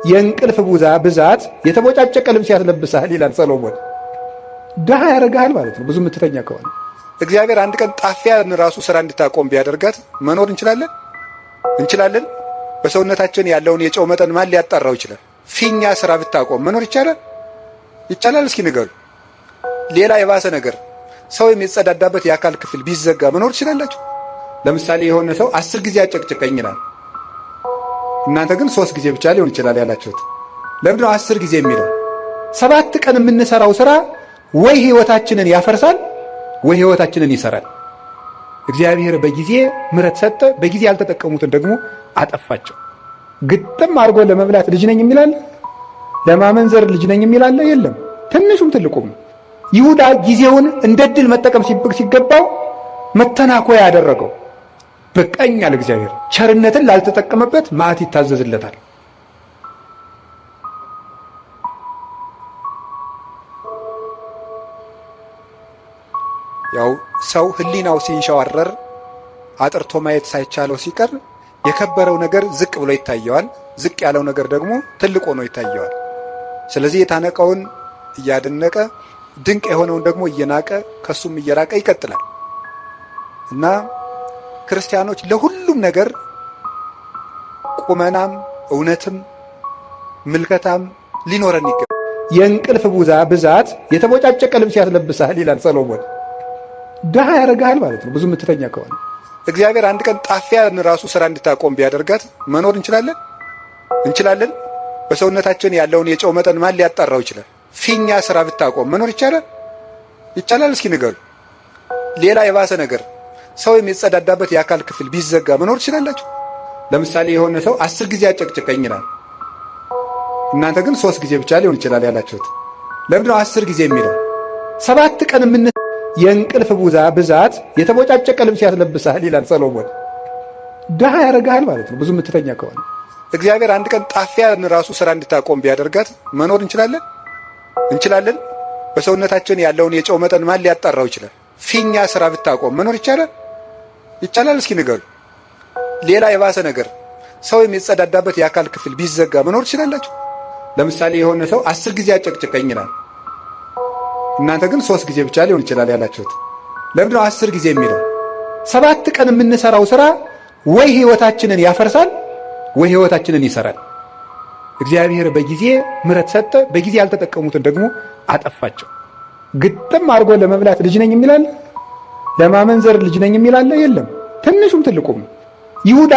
የእንቅልፍ ብዛት የተቦጫጨቀ ልብስ ያስለብሳል ይላል ሰሎሞን። ድሃ ያደርግሃል ማለት ነው ብዙ የምትተኛ ከሆነ። እግዚአብሔር አንድ ቀን ጣፊያን ራሱ ስራ እንድታቆም ቢያደርጋት መኖር እንችላለን? በሰውነታችን ያለውን የጨው መጠን ማን ሊያጣራው ይችላል? ፊኛ ስራ ብታቆም መኖር ይቻላል? እስኪ ንገሩ። ሌላ የባሰ ነገር ሰው የሚጸዳዳበት የአካል ክፍል ቢዘጋ መኖር ትችላላችሁ? ለምሳሌ የሆነ ሰው 10 ጊዜ አጨቅጭቀኝ ይላል። እናንተ ግን 3 ጊዜ ብቻ ሊሆን ይችላል ያላችሁት። ለምንድን ነው 10 ጊዜ የሚለው? 7 ቀን የምንሰራው ስራ ወይ ህይወታችንን ያፈርሳል ወይ ህይወታችንን ይሰራል። እግዚአብሔር በጊዜ ምሕረት ሰጠ፣ በጊዜ ያልተጠቀሙትን ደግሞ አጠፋቸው። ግጥም አድርጎ ለመብላት ልጅ ነኝ የሚላል፣ ለማመንዘር ልጅ ነኝ የሚላል የለም። ትንሹም ትልቁም ይሁዳ ጊዜውን እንደ ድል መጠቀም ሲገባው መተናኮያ ያደረገው። በቃኝ አለ እግዚአብሔር። ቸርነትን ላልተጠቀመበት መዓት ይታዘዝለታል። ያው ሰው ህሊናው ሲንሸዋረር አጥርቶ ማየት ሳይቻለው ሲቀር የከበረው ነገር ዝቅ ብሎ ይታየዋል፣ ዝቅ ያለው ነገር ደግሞ ትልቅ ሆኖ ይታየዋል። ስለዚህ የታነቀውን እያደነቀ ድንቅ የሆነውን ደግሞ እየናቀ ከሱም እየራቀ ይቀጥላል እና ክርስቲያኖች ለሁሉም ነገር ቁመናም እውነትም ምልከታም ሊኖረን ይገባል። የእንቅልፍ ብዛት የተቦጫጨቀ ልብስ ያስለብሳል ይላል ሰሎሞን። ድሃ ያደርግሃል ማለት ነው ብዙ የምትተኛ ከሆነ። እግዚአብሔር አንድ ቀን ጣፊያን ራሱ ስራ እንድታቆም ቢያደርጋት መኖር እንችላለን? በሰውነታችን ያለውን የጨው መጠን ማን ሊያጣራው ይችላል? ፊኛ ስራ ብታቆም መኖር ይቻላል? እስኪ ንገሩ። ሌላ የባሰ ነገር ሰው የሚጸዳዳበት የአካል ክፍል ቢዘጋ መኖር ትችላላችሁ? ለምሳሌ የሆነ ሰው 10 ጊዜ አጨቅጭቀኝ ይላል። እናንተ ግን 3 ጊዜ ብቻ ሊሆን ይችላል ያላችሁት። ለምንድን ነው 10 ጊዜ የሚለው? 7 ቀን የእንቅልፍ ብዛት የተቦጫጨቀ ልብስ ያስለብሳል ይላል ሰሎሞን። ድሃ ያደርግሃል ማለት ነው ብዙ የምትተኛ ከሆነ። እግዚአብሔር አንድ ቀን ጣፊያን ራሱ ስራ እንድታቆም ቢያደርጋት መኖር እንችላለን? በሰውነታችን ያለውን የጨው መጠን ማን ሊያጣራው ይችላል? ፊኛ ስራ ብታቆም መኖር ይቻላል? እስኪ ንገሩ። ሌላ የባሰ ነገር ሰው የሚጸዳዳበት የአካል ክፍል ቢዘጋ መኖር ትችላላችሁ? ለምሳሌ የሆነ ሰው 10 ጊዜ አጨቅጭቀኝ ይላል። እናንተ ግን 3 ጊዜ ብቻ ሊሆን ይችላል ያላችሁት። ለምንድን ነው 10 ጊዜ የሚለው? 7 ቀን የምንሰራው ስራ ወይ ህይወታችንን ያፈርሳል ወይ ህይወታችንን ይሰራል። እግዚአብሔር በጊዜ ምሕረት ሰጠ፣ በጊዜ ያልተጠቀሙትን ደግሞ አጠፋቸው። ግጥም አድርጎ ለመብላት ልጅ ነኝ የሚላል፣ ለማመንዘር ልጅ ነኝ የሚላል የለም። ትንሹም ትልቁም ይሁዳ